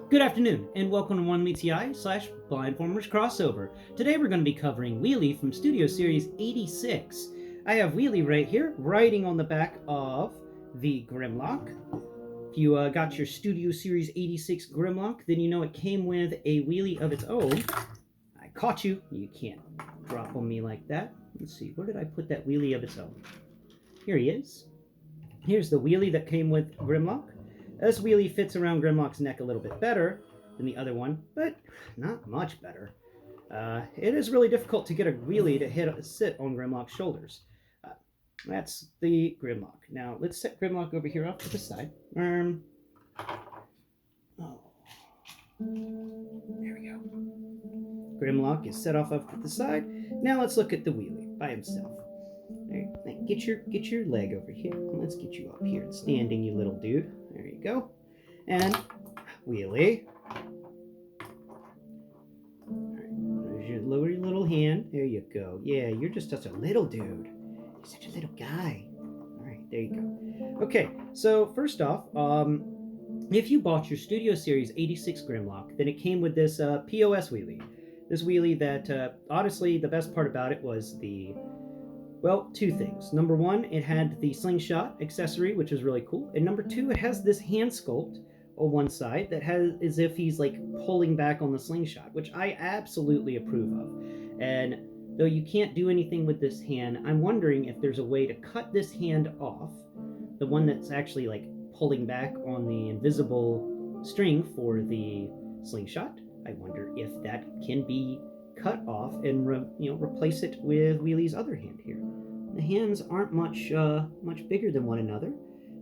Good afternoon, and welcome to 1MeTI / Blindformers crossover. Today we're going to be covering Wheelie from Studio Series 86. I have Wheelie right here, riding on the back of the Grimlock. If you got your Studio Series 86 Grimlock, then you know it came with a Wheelie of its own. I caught you. You can't drop on me like that. Let's see, where did I put that Wheelie of its own? Here he is. Here's the Wheelie that came with Grimlock. This Wheelie fits around Grimlock's neck a little bit better than the other one, but not much better. It is really difficult to get a Wheelie to sit on Grimlock's shoulders. That's the Grimlock. Now, let's set Grimlock over here off to the side. There we go. Grimlock is set off to the side. Now let's look at the Wheelie by himself. There, get your leg over here. Let's get you up here and standing, you little dude. There you go. And Wheelie. Alright, lower your little hand. There you go. Yeah, you're just such a little dude. You're such a little guy. Alright, there you go. Okay, so first off, if you bought your Studio Series 86 Grimlock, then it came with this POS Wheelie. This Wheelie that, honestly, the best part about it was well, two things. Number one, it had the slingshot accessory, which is really cool. And number two, it has this hand sculpt on one side that has as if he's like pulling back on the slingshot, which I absolutely approve of. And though you can't do anything with this hand, I'm wondering if there's a way to cut this hand off, the one that's actually like pulling back on the invisible string for the slingshot. I wonder if that can be cut off and replace it with Wheelie's other hand here. The hands aren't much bigger than one another,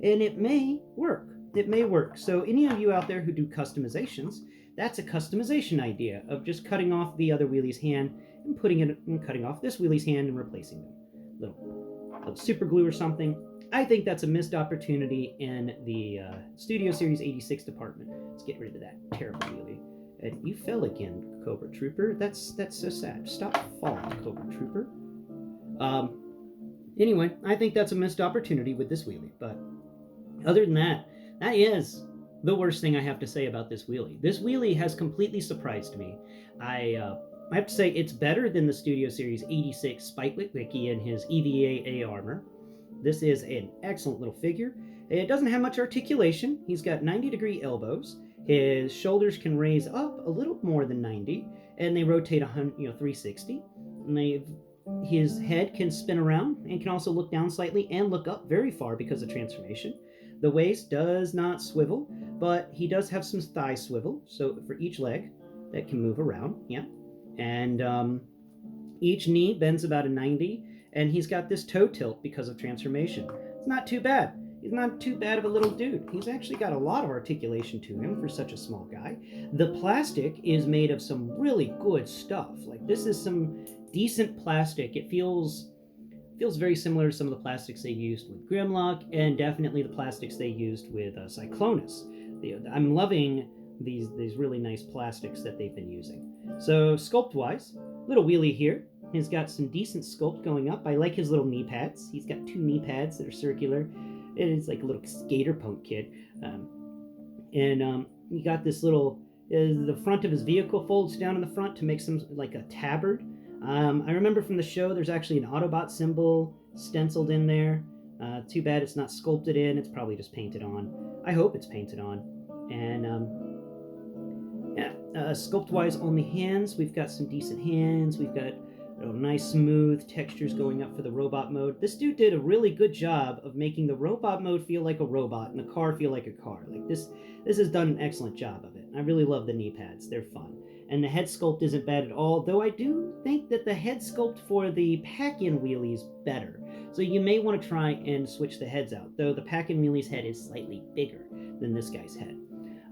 and it may work. It may work. So any of you out there who do customizations, that's a customization idea of just cutting off the other Wheelie's hand and cutting off this Wheelie's hand and replacing them. Little super glue or something. I think that's a missed opportunity in the Studio Series 86 department. Let's get rid of that terrible Wheelie. And you fell again, Cobra Trooper. That's so sad. Stop falling, Cobra Trooper. Anyway, I think that's a missed opportunity with this Wheelie. But other than that, that is the worst thing I have to say about this Wheelie. This Wheelie has completely surprised me. I have to say it's better than the Studio Series 86 Spike Wiki in his EVA armor. This is an excellent little figure. It doesn't have much articulation. He's got 90-degree elbows. His shoulders can raise up a little more than 90, and they rotate 360. And his head can spin around and can also look down slightly and look up very far because of transformation. The waist does not swivel, but he does have some thigh swivel, so for each leg that can move around, yeah. And each knee bends about a 90, and he's got this toe tilt because of transformation. It's not too bad. He's not too bad of a little dude. He's actually got a lot of articulation to him for such a small guy. The plastic is made of some really good stuff. Like, this is some decent plastic. It feels very similar to some of the plastics they used with Grimlock, and definitely the plastics they used with Cyclonus. I'm loving these really nice plastics that they've been using. So sculpt-wise, little Wheelie here. He's got some decent sculpt going up. I like his little knee pads. He's got two knee pads that are circular. It is like a little skater punk kid. You got this little, the front of his vehicle folds down in the front to make some like a tabard. I remember from the show there's actually an Autobot symbol stenciled in there. Too bad it's not sculpted in. It's probably just painted on. I hope it's painted on. And sculpt-wise on the hands, we've got some decent hands. We've got nice smooth textures going up for the robot mode. This dude did a really good job of making the robot mode feel like a robot and the car feel like a car. Like this has done an excellent job of it. I really love the knee pads. They're fun. And the head sculpt isn't bad at all, though I do think that the head sculpt for the pack-in Wheelie is better. So you may want to try and switch the heads out, though the pack-in Wheelie's head is slightly bigger than this guy's head.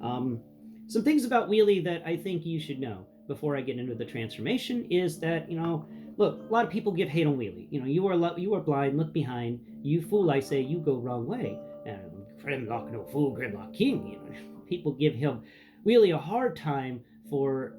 Some things about Wheelie that I think you should know before I get into the transformation is that, look, a lot of people give hate on Wheelie. You are blind, look behind. You fool, I say, you go wrong way. Grimlock no fool, Grimlock king. People give him Wheelie a hard time for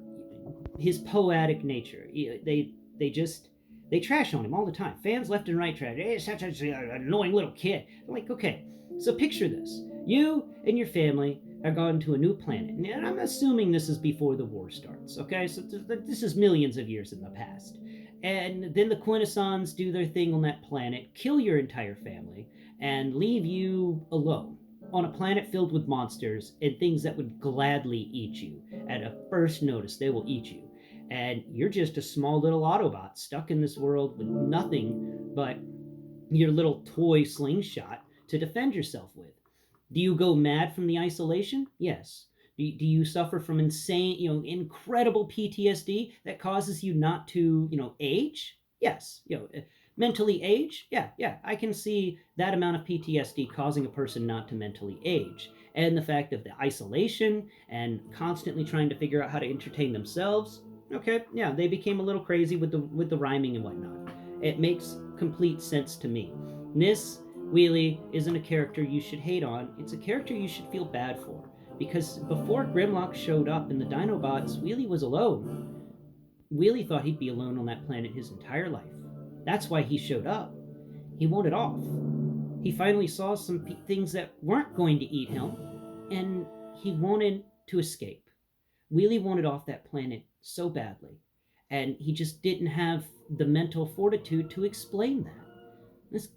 his poetic nature. They trash on him all the time. Fans left and right trash. Hey, such an annoying little kid. I'm like, okay, so picture this. You and your family are gone to a new planet. And I'm assuming this is before the war starts, okay? So this is millions of years in the past. And then the Quintessons do their thing on that planet, kill your entire family, and leave you alone on a planet filled with monsters and things that would gladly eat you. At a first notice, they will eat you. And you're just a small little Autobot stuck in this world with nothing but your little toy slingshot to defend yourself with. Do you go mad from the isolation? Yes. Do you suffer from insane, incredible PTSD that causes you not to, age? Yes. Mentally age? Yeah, yeah. I can see that amount of PTSD causing a person not to mentally age. And the fact of the isolation and constantly trying to figure out how to entertain themselves. Okay, yeah, they became a little crazy with the rhyming and whatnot. It makes complete sense to me. This Wheelie isn't a character you should hate on, it's a character you should feel bad for. Because before Grimlock showed up in the Dinobots, Wheelie was alone. Wheelie thought he'd be alone on that planet his entire life. That's why he showed up. He wanted off. He finally saw some things that weren't going to eat him, and he wanted to escape. Wheelie wanted off that planet so badly, and he just didn't have the mental fortitude to explain that. This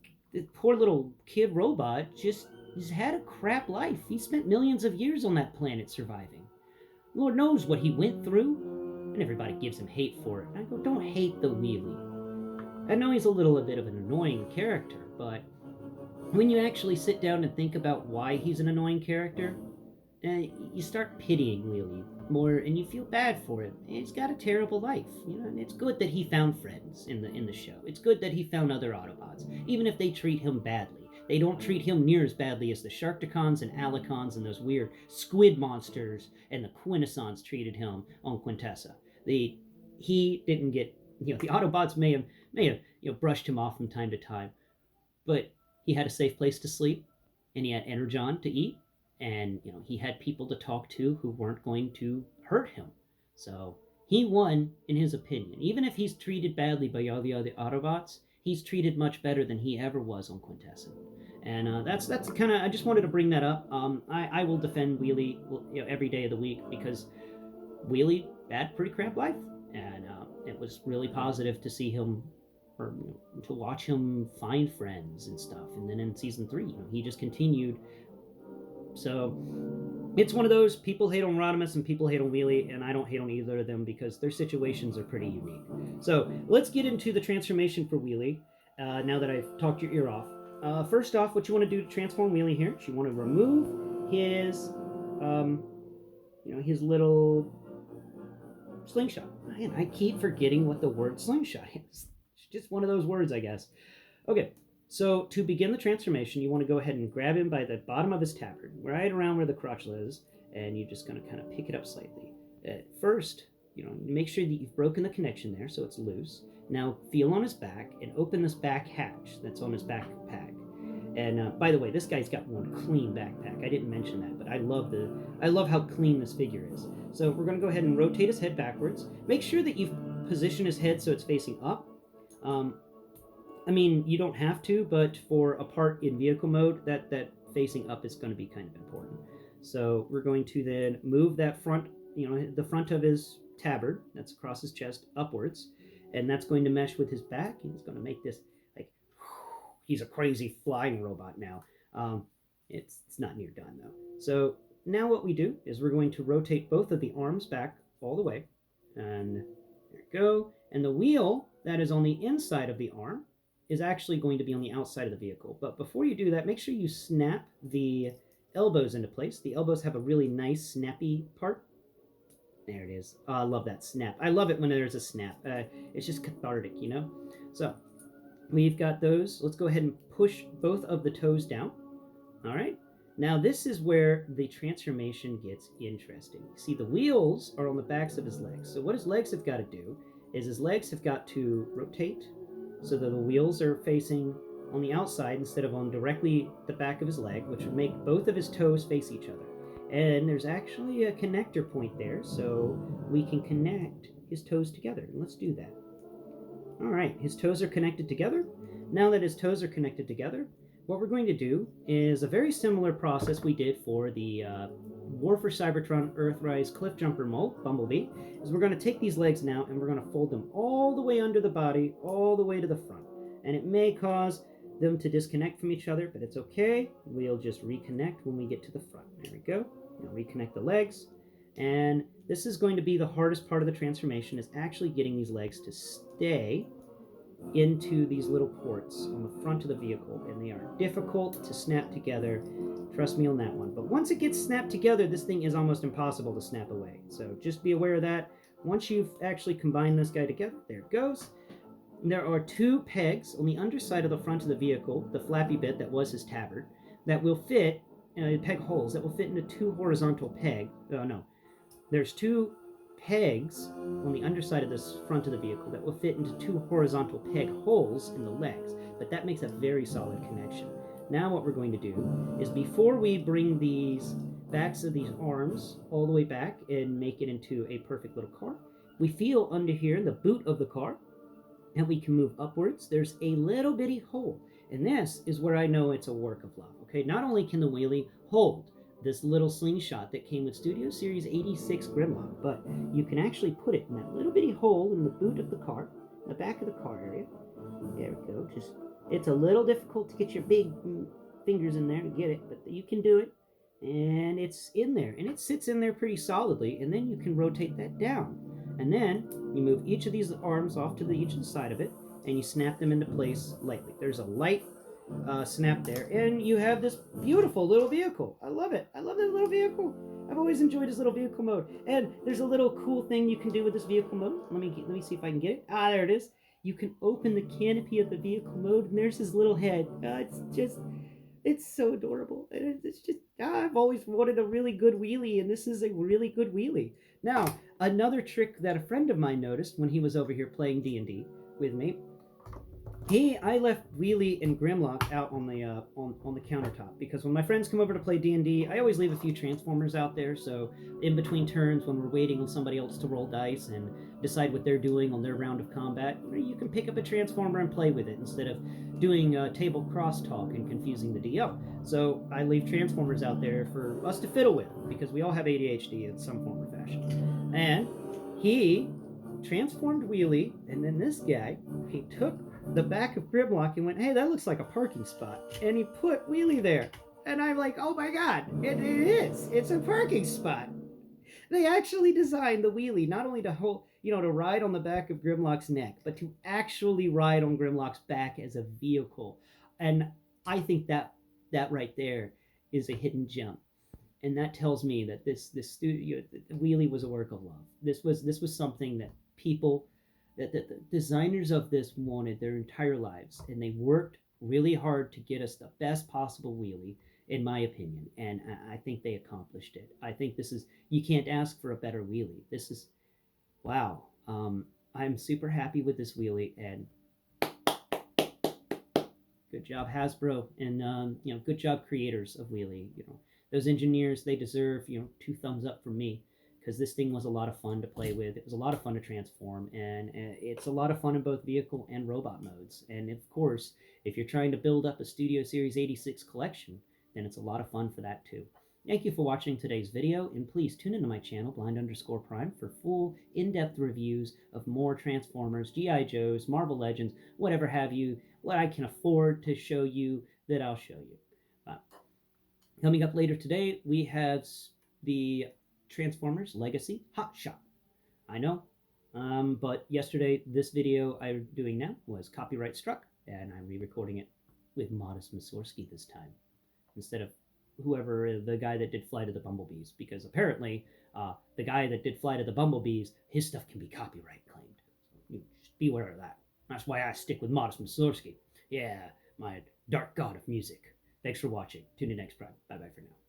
poor little kid robot just had a crap life. He spent millions of years on that planet surviving. Lord knows what he went through, and everybody gives him hate for it. And I go, don't hate the Wheelie. I know he's a bit of an annoying character, but when you actually sit down and think about why he's an annoying character, you start pitying Wheelie more, and you feel bad for him. He's got a terrible life, and it's good that he found friends in the show. It's good that he found other Autobots, even if they treat him badly. They don't treat him near as badly as the Sharkticons and Alicons and those weird squid monsters and the Quintessons treated him on Quintessa. He didn't get, the Autobots may have brushed him off from time to time, but he had a safe place to sleep, and he had energon to eat, and he had people to talk to who weren't going to hurt him. So he won in his opinion. Even if he's treated badly by all the other Autobots, he's treated much better than he ever was on Quintessa. And that's kind of, I just wanted to bring that up. I will defend Wheelie every day of the week, because Wheelie had pretty crap life, and it was really positive to see him, or to watch him find friends and stuff. And then in season 3, he just continued. So it's one of those, people hate on Rodimus and people hate on Wheelie, and I don't hate on either of them because their situations are pretty unique. So let's get into the transformation for Wheelie, now that I've talked your ear off. First off, what you want to do to transform Wheelie here is you want to remove his, his little slingshot. Man, I keep forgetting what the word slingshot is. It's just one of those words, I guess. Okay, so to begin the transformation, you want to go ahead and grab him by the bottom of his tabard, right around where the crotch is, and you're just going to kind of pick it up slightly. At first, make sure that you've broken the connection there so it's loose. Now feel on his back and open this back hatch that's on his backpack. And by the way, this guy's got one clean backpack. I didn't mention that, but I love how clean this figure is. So we're going to go ahead and rotate his head backwards. Make sure that you've positioned his head so it's facing up. I mean, you don't have to, but for a part in vehicle mode, that facing up is going to be kind of important. So we're going to then move that front, the front of his tabard, that's across his chest, upwards, and that's going to mesh with his back, and it's going to make this, like, he's a crazy flying robot now. It's not near done, though. So now what we do is we're going to rotate both of the arms back all the way, and there we go. And the wheel that is on the inside of the arm is actually going to be on the outside of the vehicle. But before you do that, make sure you snap the elbows into place. The elbows have a really nice snappy part. There it is. Oh, I love that snap. I love it when there's a snap. It's just cathartic, So we've got those. Let's go ahead and push both of the toes down. All right. Now this is where the transformation gets interesting. See, the wheels are on the backs of his legs. So what his legs have got to do is his legs have got to rotate so that the wheels are facing on the outside instead of on directly the back of his leg, which would make both of his toes face each other. And there's actually a connector point there, so we can connect his toes together. And let's do that. All right, his toes are connected together. Now that his toes are connected together, what we're going to do is a very similar process we did for the War for Cybertron, Earthrise, Cliffjumper Mole, Bumblebee, is we're going to take these legs now and we're going to fold them all the way under the body, all the way to the front. And it may cause them to disconnect from each other, but it's okay. We'll just reconnect when we get to the front. There we go. Now reconnect the legs. And this is going to be the hardest part of the transformation, is actually getting these legs to stay into these little ports on the front of the vehicle, and they are difficult to snap together. Trust me on that one. But once it gets snapped together, this thing is almost impossible to snap away. So just be aware of that. Once you've actually combined this guy together, there it goes. There are 2 pegs on the underside of the front of the vehicle, the flappy bit that was his tabard, that will fit, peg holes that will fit into 2 horizontal peg. No, there's 2 pegs on the underside of this front of the vehicle that will fit into 2 horizontal peg holes in the legs, but that makes a very solid connection. Now what we're going to do is, before we bring these backs of these arms all the way back and make it into a perfect little car, we feel under here in the boot of the car, and we can move upwards. There's a little bitty hole, and this is where I know it's a work of love. Okay, not only can the wheelie hold this little slingshot that came with Studio Series 86 Grimlock, but you can actually put it in that little bitty hole in the boot of the car, the back of the car area. There we go. Just, it's a little difficult to get your big fingers in there to get it, but you can do it. And it's in there, and it sits in there pretty solidly, and then you can rotate that down. And then you move each of these arms off to each of the side of it, and you snap them into place lightly. There's a light snap there, and you have this beautiful little vehicle. I love it. I love this little vehicle. I've always enjoyed this little vehicle mode. And there's a little cool thing you can do with this vehicle mode. Let me see if I can get it. Ah, there it is. You can open the canopy of the vehicle mode, and there's his little head. It's so adorable. It's just, I've always wanted a really good wheelie, and this is a really good wheelie. Now, another trick that a friend of mine noticed when he was over here playing D&D with me, I left Wheelie and Grimlock out on the on the countertop, because when my friends come over to play D&D, I always leave a few Transformers out there, so in between turns when we're waiting on somebody else to roll dice and decide what they're doing on their round of combat, you can pick up a Transformer and play with it instead of doing table crosstalk and confusing the DO. So I leave Transformers out there for us to fiddle with, because we all have ADHD in some form or fashion. And he transformed Wheelie, and then this guy, he took the back of Grimlock and went, hey, that looks like a parking spot. And he put Wheelie there. And I'm like, oh my god, it is. It's a parking spot. They actually designed the Wheelie not only to hold, to ride on the back of Grimlock's neck, but to actually ride on Grimlock's back as a vehicle. And I think that right there is a hidden gem. And that tells me that this studio, Wheelie, was a work of love. This was something that people, that the designers of this wanted their entire lives, and they worked really hard to get us the best possible wheelie, in my opinion, and I think they accomplished it. I think this is, you can't ask for a better wheelie. This is, wow. I'm super happy with this wheelie, and good job Hasbro, and good job creators of Wheelie. Those engineers, they deserve 2 thumbs up from me, because this thing was a lot of fun to play with. It was a lot of fun to transform, and it's a lot of fun in both vehicle and robot modes. And of course, if you're trying to build up a Studio Series 86 collection, then it's a lot of fun for that too. Thank you for watching today's video, and please tune into my channel, Blind_Prime, for full, in-depth reviews of more Transformers, G.I. Joes, Marvel Legends, whatever have you, what I can afford to show you, that I'll show you. Coming up later today, we have the Transformers Legacy Hot Shot. I know, but yesterday, this video I'm doing now was copyright struck, and I'm re-recording it with Modest Mussorgsky this time, instead of whoever, the guy that did Flight of the Bumblebees, because apparently the guy that did Flight of the Bumblebees, his stuff can be copyright claimed. You just be aware of that. That's why I stick with Modest Mussorgsky. Yeah, my dark god of music. Thanks for watching. Tune in next time. Bye-bye for now.